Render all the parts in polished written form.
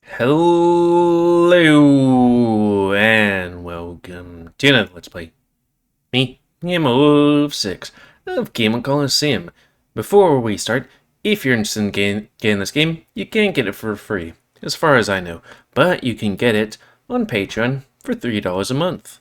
Hello and welcome to another Let's Play. Me, GamerWolfSix of Kemo Coliseum. Before we start, if you're interested in getting this game, you can't get it for free, as far as I know, but you can get it on Patreon for $3 a month.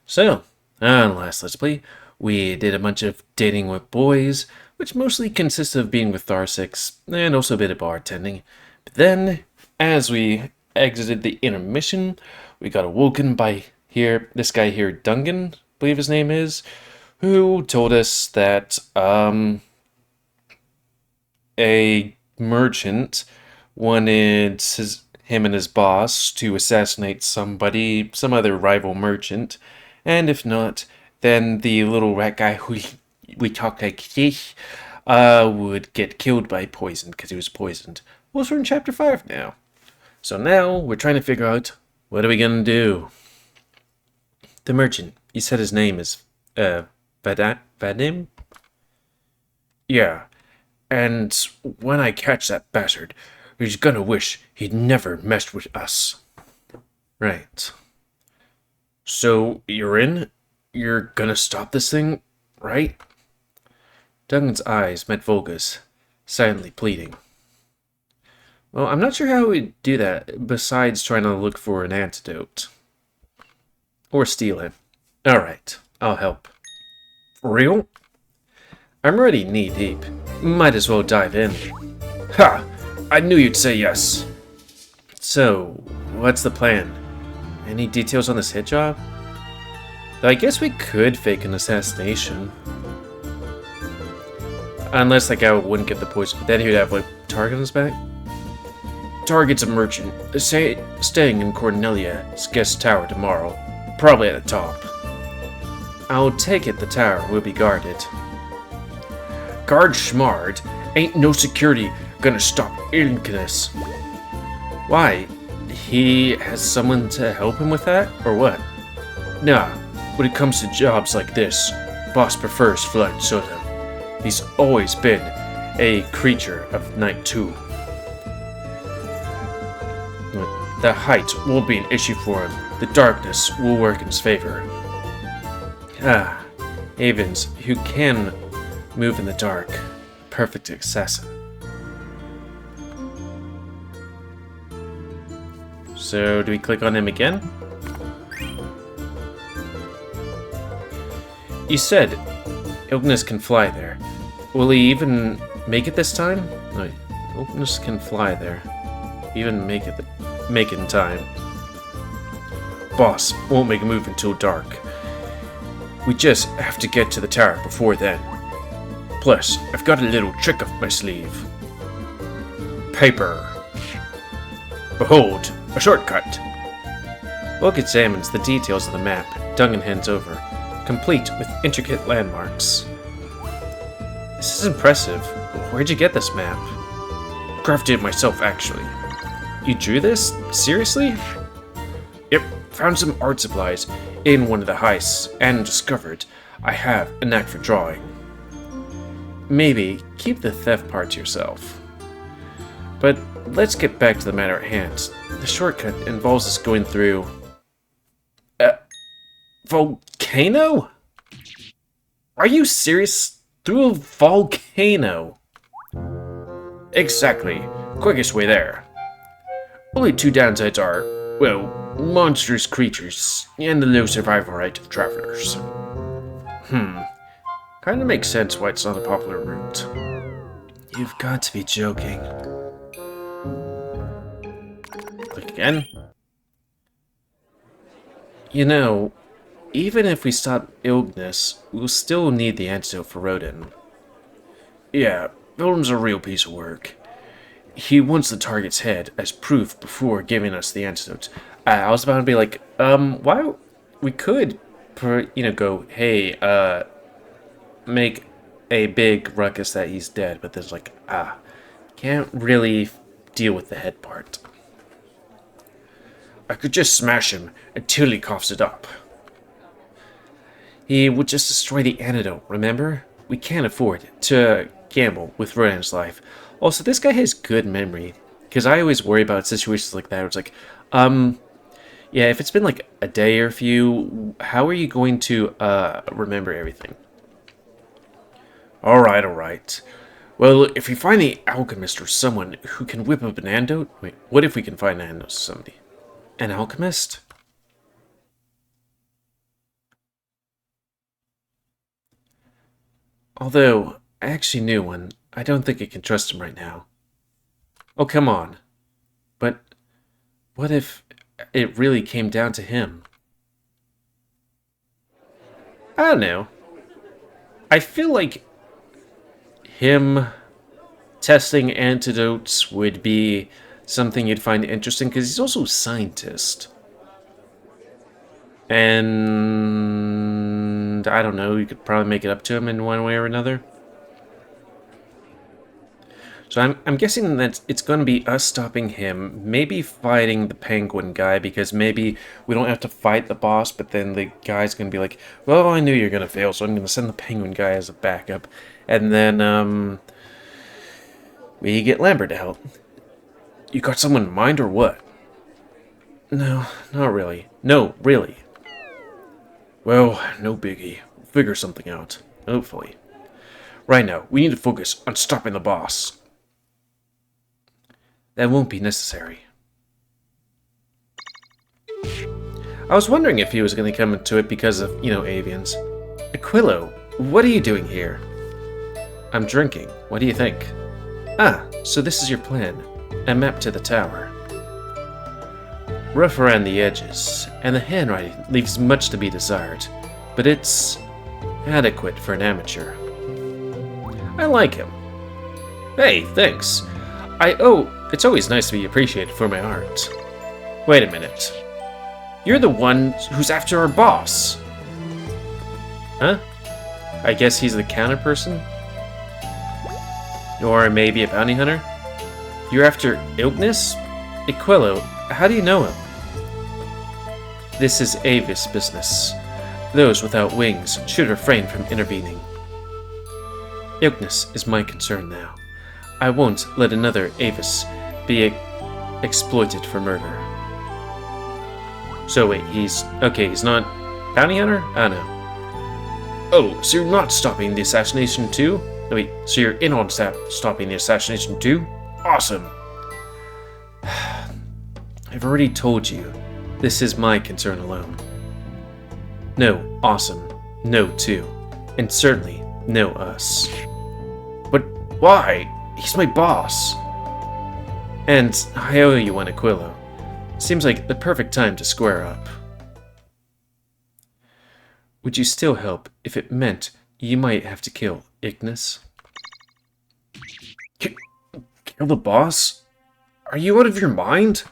So, on last Let's Play, we did a bunch of dating with boys, which mostly consisted of being with R6 and also a bit of bartending. But then, as we exited the intermission, we got awoken by this guy here, Dungan, I believe his name is, who told us that a merchant wanted him and his boss to assassinate some other rival merchant, and if not, then the little rat guy who we talked like this would get killed by poison because he was poisoned. Well, we're in chapter 5 now. So now we're trying to figure out what are we gonna do. The merchant, you said his name is Vadim? Yeah. And when I catch that bastard, he's gonna wish he'd never messed with us. Right. So you're in? You're gonna stop this thing, right? Dungan's eyes met Volga's, silently pleading. Well, I'm not sure how we'd do that, besides trying to look for an antidote. Or steal it. Alright, I'll help. For real? I'm already knee-deep. Might as well dive in. Ha! I knew you'd say yes! So, what's the plan? Any details on this hit job? Though I guess we could fake an assassination. Unless that guy wouldn't get the poison, but then he would have, like, target on his back? Target's a merchant, staying in Kornelia's guest tower tomorrow. Probably at the top. I'll take it the tower will be guarded. Guard smart. Ain't no security gonna stop Ilkiness. Why? He has someone to help him with that, or what? Nah, when it comes to jobs like this, boss prefers flying solo. He's always been a creature of night too. The height won't be an issue for him. The darkness will work in his favor. Ah, Avens, who can move in the dark. Perfect assassin. So, do we click on him again? You said Ilgnus can fly there. Will he even make it this time? No, Ilgnus can fly there. Even make it in time. Boss won't make a move until dark. We just have to get to the tower before then. Plus, I've got a little trick up my sleeve. Paper. Behold, a shortcut. Volk examines the details of the map Dungan hands over, complete with intricate landmarks. This is impressive. Where'd you get this map? Crafted it myself, actually. You drew this? Seriously? Yep, found some art supplies in one of the heists and discovered I have a knack for drawing. Maybe keep the theft part to yourself. But let's get back to the matter at hand. The shortcut involves us going through... Volcano? Are you serious? Through a volcano? Exactly. Quickest way there. Only two downsides are, well, monstrous creatures and the low survival rate of travelers. Kinda makes sense why it's not a popular route. You've got to be joking. Click again. You know, even if we stop Ilgnus, we'll still need the antidote for Rodin. Yeah, Rodin's a real piece of work. He wants the target's head as proof before giving us the antidote. I was about to be like, why? We could, go, hey, make a big ruckus that he's dead, but there's like, can't really deal with the head part. I could just smash him until he coughs it up. He would just destroy the antidote, remember? We can't afford to gamble with Rodan's life. Also, this guy has good memory, because I always worry about situations like that. Where it's like, yeah, if it's been like a day or a few, how are you going to remember everything? All right. Well, if we find the alchemist or someone who can whip up an antidote... Wait, what if we can find an antidote to somebody? An alchemist? Although, I actually knew one. I don't think I can trust him right now. Oh, come on. But what if it really came down to him? I don't know. I feel like him testing antidotes would be something you'd find interesting, because he's also a scientist. And I don't know, you could probably make it up to him in one way or another. So I'm guessing that it's going to be us stopping him, maybe fighting the penguin guy, because maybe we don't have to fight the boss, but then the guy's going to be like, well, I knew you were going to fail, so I'm going to send the penguin guy as a backup. And then, we get Lambert to help. You got someone in mind or what? No, not really. No, really. Well, no biggie. We'll figure something out. Hopefully. Right now, we need to focus on stopping the boss. That won't be necessary. I was wondering if he was going to come into it because of, avians. Aquillo, what are you doing here? I'm drinking. What do you think? Ah, so this is your plan. A map to the tower. Rough around the edges, and the handwriting leaves much to be desired, but it's adequate for an amateur. I like him. Hey, thanks. It's always nice to be appreciated for my art. Wait a minute. You're the one who's after our boss. Huh? I guess he's the counter person? Or maybe a bounty hunter? You're after Ignis? Aquillo, how do you know him? This is Avis business. Those without wings should refrain from intervening. Ignis is my concern now. I won't let another Avis be exploited for murder. So wait, he's not bounty hunter? I don't know. Oh, so you're not stopping the assassination too? Wait, so you're in on stopping the assassination too? Awesome. I've already told you, this is my concern alone. No, awesome. No, too. And certainly, no us. But why? He's my boss. And I owe you one, Aquillo. Seems like the perfect time to square up. Would you still help if it meant you might have to kill Ignis? Kill the boss? Are you out of your mind?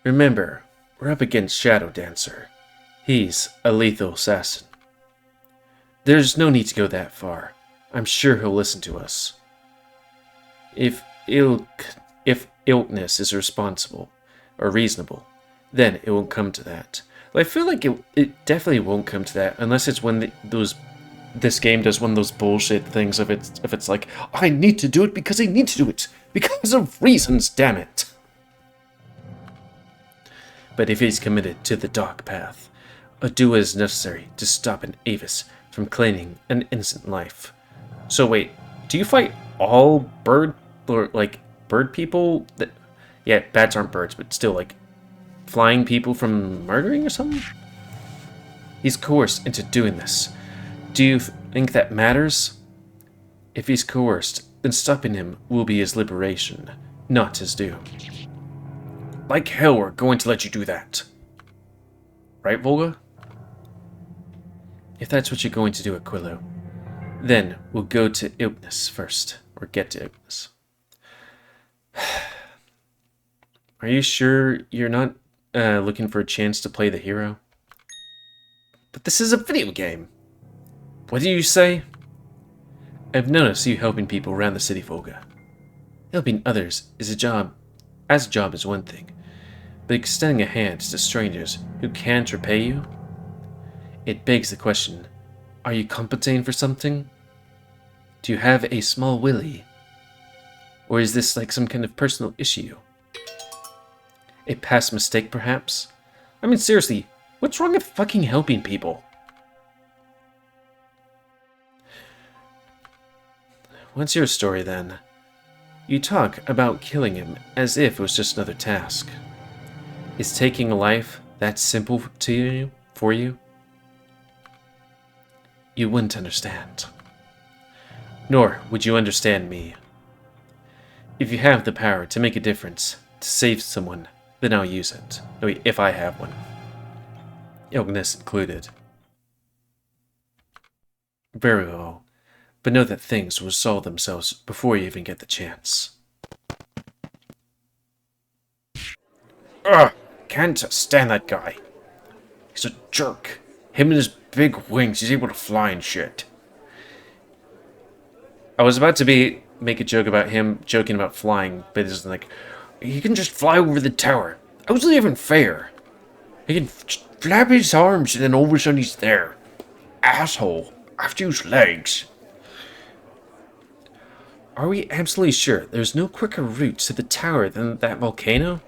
Remember, we're up against Shadow Dancer. He's a lethal assassin. There's no need to go that far. I'm sure he'll listen to us. If Ignis is responsible or reasonable, then it won't come to that. But I feel like it definitely won't come to that unless it's when this game does one of those bullshit things if it's like, I need to do it because I need to do it because of reasons, damn it. But if he's committed to the dark path, do what is necessary to stop an Avis from claiming an innocent life. So wait, do you fight all bird people? Yeah, bats aren't birds, but still, like, flying people from murdering or something? He's coerced into doing this. Do you think that matters? If he's coerced, then stopping him will be his liberation, not his doom. Like hell, we're going to let you do that. Right, Volga? If that's what you're going to do, Aquillo, then we'll go to Ignis first, or get to Ignis. Are you sure you're not looking for a chance to play the hero? But this is a video game. What do you say? I've noticed you helping people around the city, Volga. Helping others is a job is one thing, but extending a hand to strangers who can't repay you? It begs the question, are you compensating for something? Do you have a small willy? Or is this like some kind of personal issue? A past mistake, perhaps? I mean, seriously, what's wrong with fucking helping people? What's your story, then? You talk about killing him as if it was just another task. Is taking a life that simple to you, for you? You wouldn't understand. Nor would you understand me. If you have the power to make a difference, to save someone, then I'll use it. No, wait, if I have one. Illness included. Very well. But know that things will solve themselves before you even get the chance. Ugh! Can't stand that guy. He's a jerk. Him and his big wings, he's able to fly and shit. I was about to make a joke about him joking about flying, but it's like, he can just fly over the tower. That wasn't even fair. He can flap his arms and then all of a sudden he's there. Asshole. I have to use legs. Are we absolutely sure there's no quicker route to the tower than that volcano?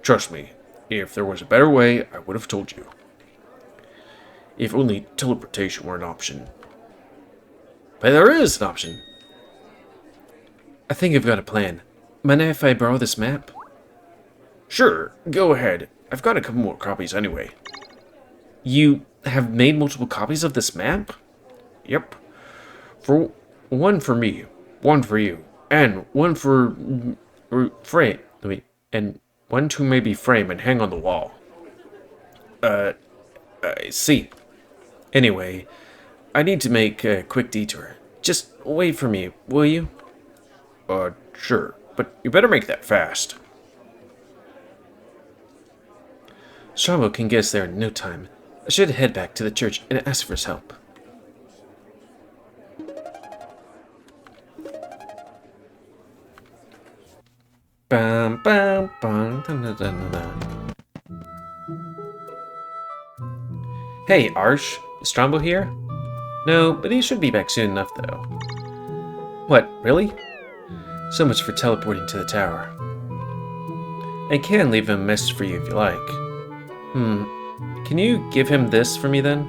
Trust me, if there was a better way, I would have told you. If only teleportation were an option. But there is an option. I think I've got a plan. Mind if I borrow this map? Sure, go ahead. I've got a couple more copies anyway. You have made multiple copies of this map? Yep. One for me, one for you, and one for frame. Wait, and one to maybe frame and hang on the wall. I see. Anyway, I need to make a quick detour. Just wait for me, will you? Sure, but you better make that fast. Strabo can get us there in no time. I should head back to the church and ask for his help. Bam, bam, bam, dun, dun, dun, dun. Hey, Arsh. Is Strombo here? No, but he should be back soon enough, though. What, really? So much for teleporting to the tower. I can leave him a message for you if you like. Can you give him this for me, then?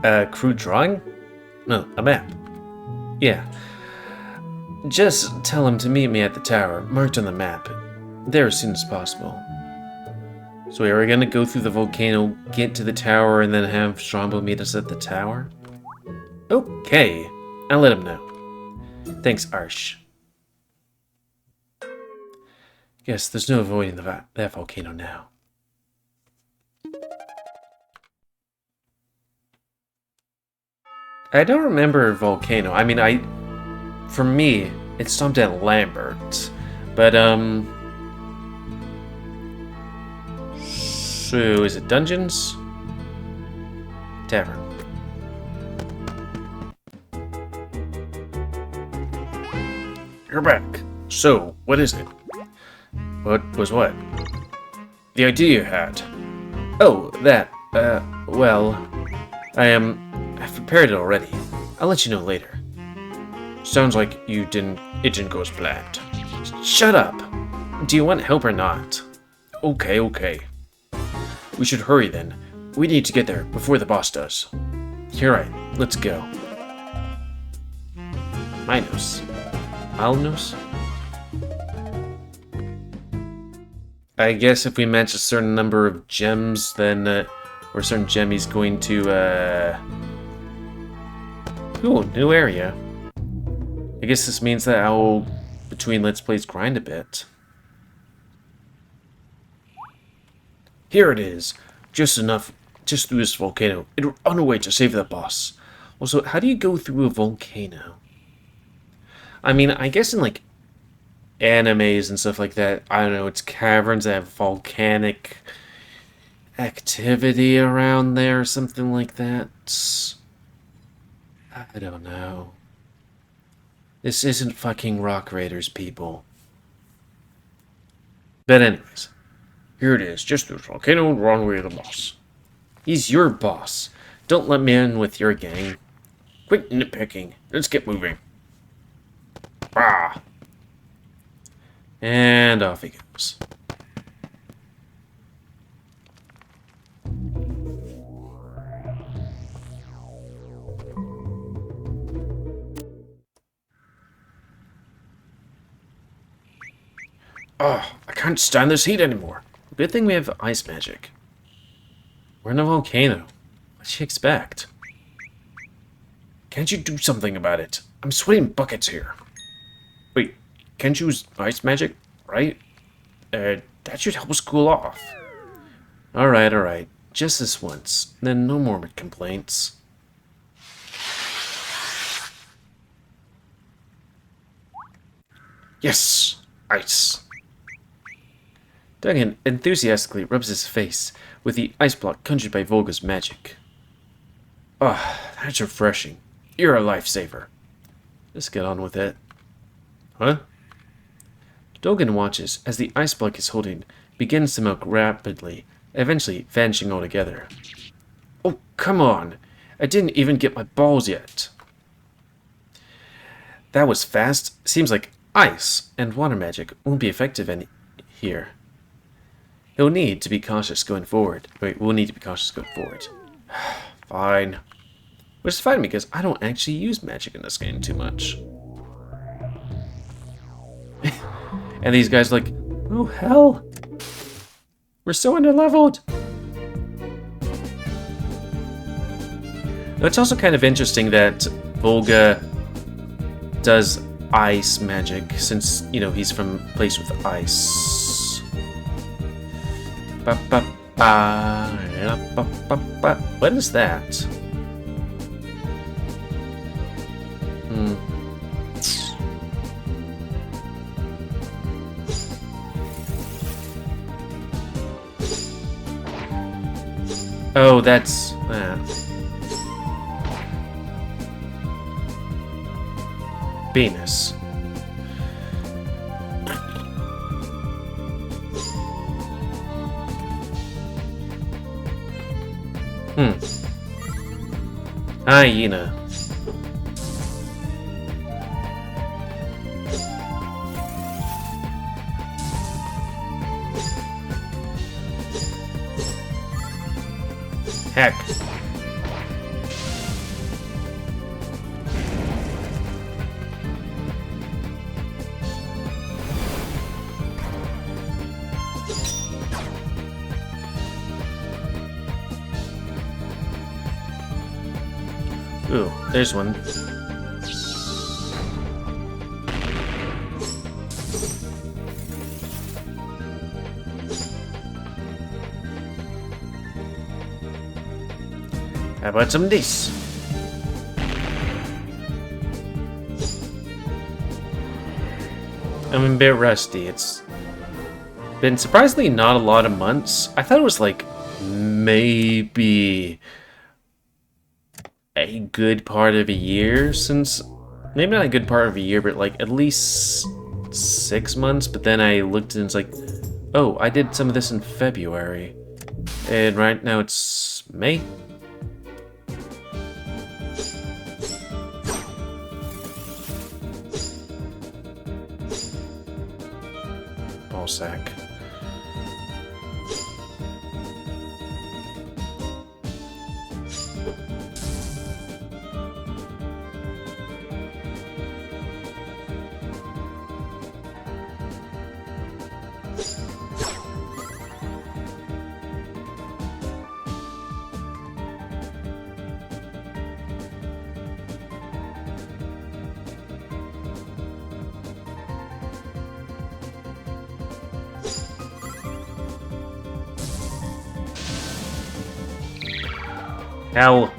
A crude drawing? No, a map. Yeah. Just tell him to meet me at the tower, marked on the map. There as soon as possible. So are we gonna go through the volcano, get to the tower, and then have Strombo meet us at the tower? Okay, I'll let him know. Thanks, Arsh. Guess there's no avoiding that volcano now. I don't remember Volcano. I mean, for me, it stopped at Lambert. But, so, is it Dungeons? Tavern. You're back. So, what is it? What was what? The idea you had. Oh, that. Well, I've prepared it already. I'll let you know later. Sounds like it didn't go as planned. Shut up! Do you want help or not? Okay. We should hurry then. We need to get there before the boss does. You're right, let's go. Minos. Alnos? I guess if we match a certain number of gems, then, or a certain gem, he's going to, Ooh, new area. I guess this means that I'll, between Let's Plays, grind a bit. Here it is. Just through this volcano. We're on our way to save the boss. Also, how do you go through a volcano? I mean, I guess in, like, animes and stuff like that, I don't know, it's caverns that have volcanic activity around there or something like that. I don't know. This isn't fucking Rock Raiders, people. But anyways, here it is, just through the volcano, wrong way to the boss. He's your boss. Don't let me in with your gang. Quit nitpicking. Let's get moving. Ah. And off he goes. Oh, I can't stand this heat anymore. Good thing we have ice magic. We're in a volcano. What'd she expect? Can't you do something about it? I'm sweating buckets here. Wait, can't you use ice magic, right? That should help us cool off. Alright, alright. Just this once. Then no more complaints. Yes! Ice! Dungan enthusiastically rubs his face with the ice block conjured by Volga's magic. Ah, oh, that's refreshing. You're a lifesaver. Let's get on with it. Huh? Dungan watches as the ice block he's holding begins to melt rapidly, eventually vanishing altogether. Oh, come on! I didn't even get my balls yet. That was fast. Seems like ice and water magic won't be effective here. He'll need to be cautious going forward. Wait, we'll need to be cautious going forward. Fine. Which is fine because I don't actually use magic in this game too much. And these guys are like, oh hell! We're so underleveled! It's also kind of interesting that Volga does ice magic, since, you know, he's from a place with ice. Ba, ba, ba, ba, ba, ba. What is that? Oh, that's... Venus. Hyena. Heck. Ooh, there's one. How about some of this? I'm a bit rusty. It's been surprisingly not a lot of months. I thought it was like maybe a good part of a year since, maybe not a good part of a year, but like at least 6 months. But then I looked and it's like, oh, I did some of this in February. And right now it's May. Ball sack. Hell.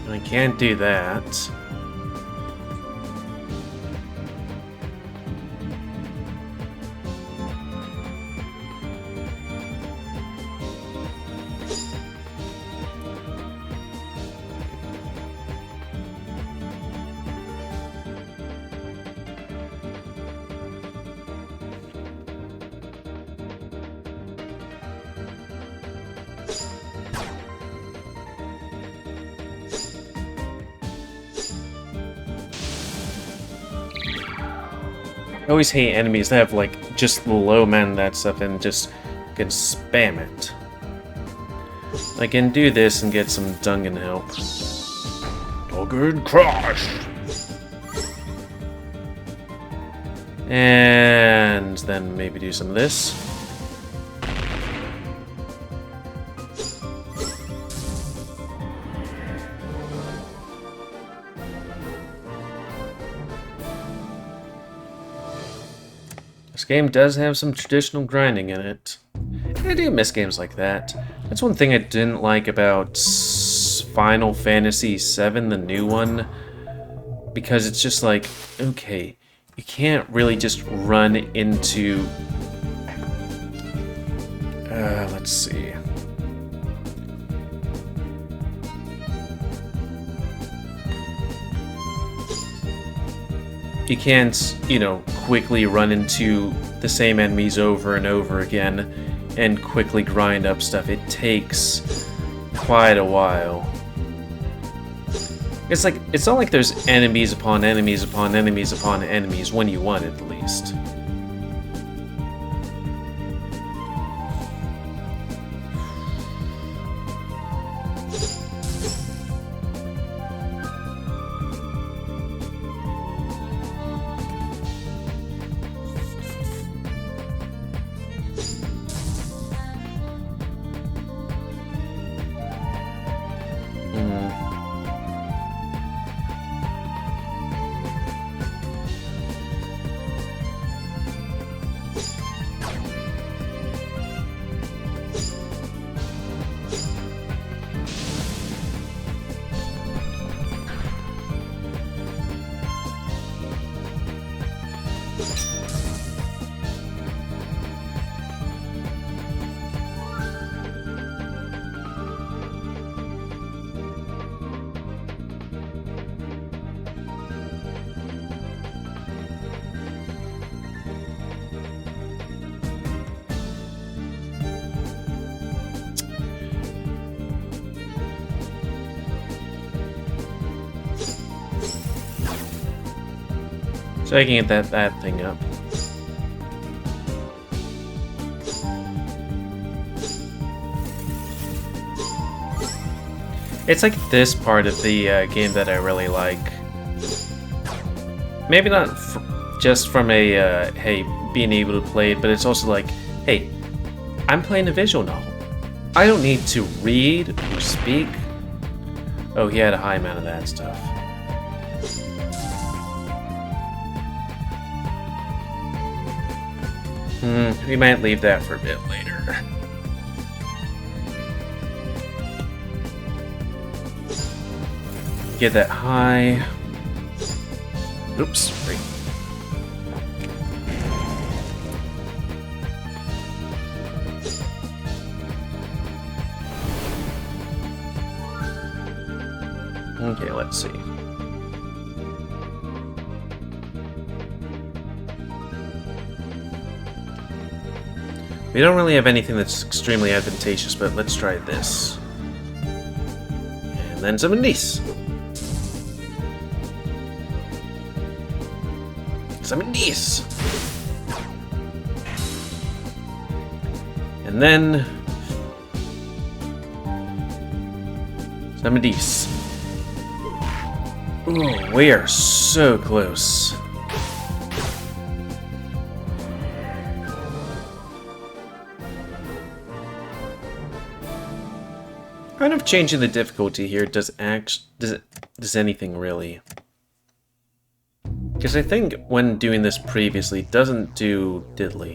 I can't do that. I always hate enemies that have, like, just low man and that stuff and just can spam it. I can do this and get some Dungan help. Dungan crush! And then maybe do some of this. This game does have some traditional grinding in it. I do miss games like that. That's one thing I didn't like about Final Fantasy VII, the new one. Because it's just like, okay, you can't really just run into... let's see. You can't, you know, quickly run into the same enemies over and over again and quickly grind up stuff. It takes quite a while. It's like, it's not like there's enemies upon enemies upon enemies upon enemies when you want it, at least. So I can get that thing up. It's like this part of the game that I really like. Maybe not just from a, hey, being able to play it, but it's also like, hey, I'm playing a visual novel. I don't need to read or speak. Oh, he had a high amount of that stuff. We might leave that for a bit later. Get that high. Oops. Right. Okay, let's see. We don't really have anything that's extremely advantageous, but let's try this. And then some of these. Some of these. And then some of these. Ooh, we are so close. Kind of changing the difficulty here does anything really? Because I think when doing this previously, it doesn't do diddly.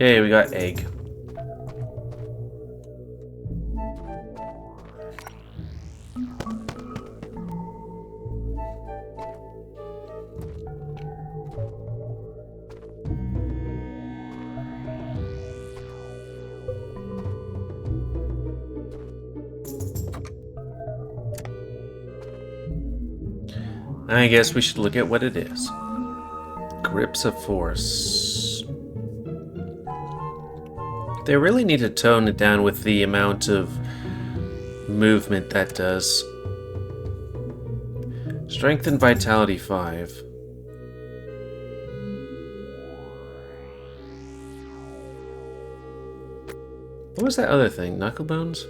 Yay, we got egg. I guess we should look at what it is. Grips of Force. They really need to tone it down with the amount of movement that does. Strength and Vitality 5. What was that other thing? Knuckle bones?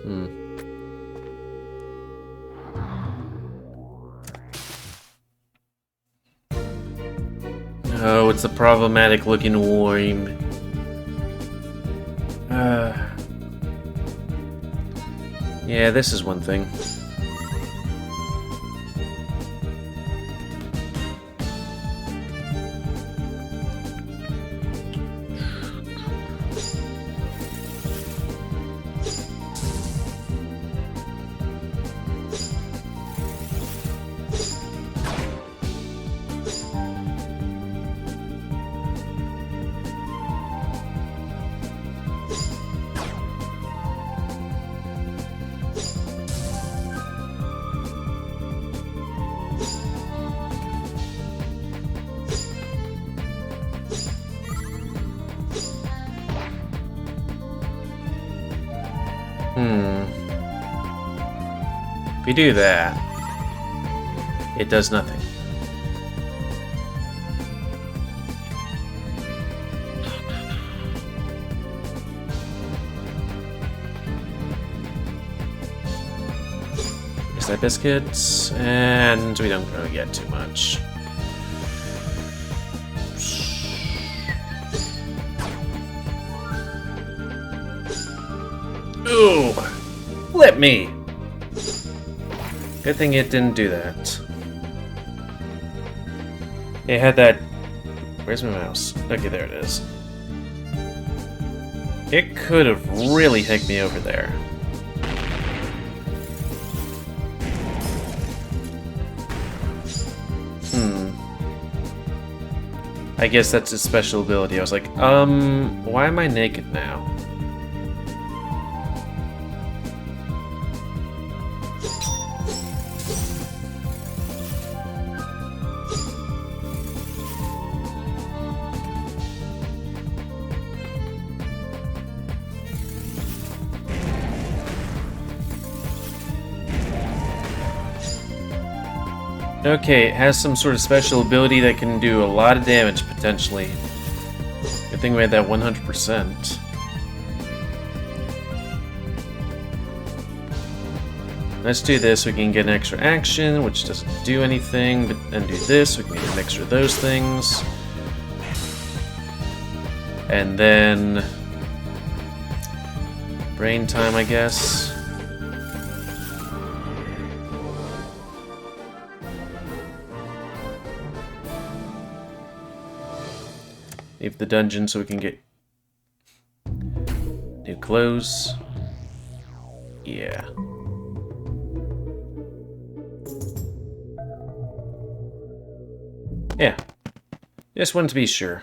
Oh, it's a problematic looking worm. Yeah, this is one thing. If you do that, it does nothing. Is that biscuits? And we don't really get too much. Ooh! Let me! Good thing it didn't do that. It had that... Where's my mouse? Okay, there it is. It could have really hicked me over there. I guess that's his special ability. I was like, why am I naked now? Okay, it has some sort of special ability that can do a lot of damage, potentially. Good thing we had that 100%. Let's do this, we can get an extra action, which doesn't do anything, but then do this, we can get a mixture of those things. And then... brain time, I guess. Leave the dungeon so we can get new clothes. Yeah. Yeah. Just wanted to be sure.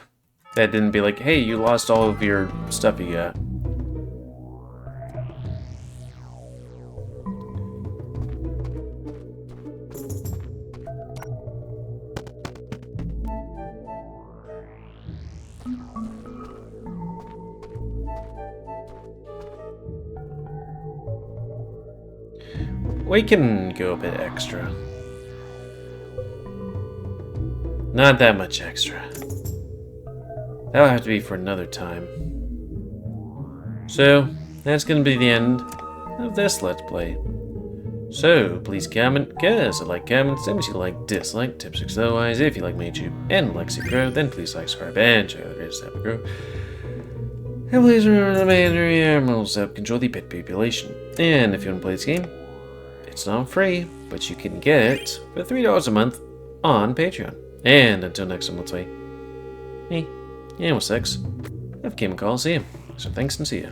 That didn't be like, hey, you lost all of your stuff you got. We can go a bit extra. Not that much extra. That'll have to be for another time. So, that's gonna be the end of this Let's Play. So, please comment, guess I like comments, and if you like, dislike, tips, tricks, otherwise, if you like my YouTube and like to grow, then please like, subscribe, and check out the greatest app to grow. And please remember the mandatory animals help control the pet population. And if you want to play this game, it's not free, but you can get it for $3 a month on Patreon. And until next time, let's play me, GamerWolfSix, of Kemo Coliseum. So thanks and see ya.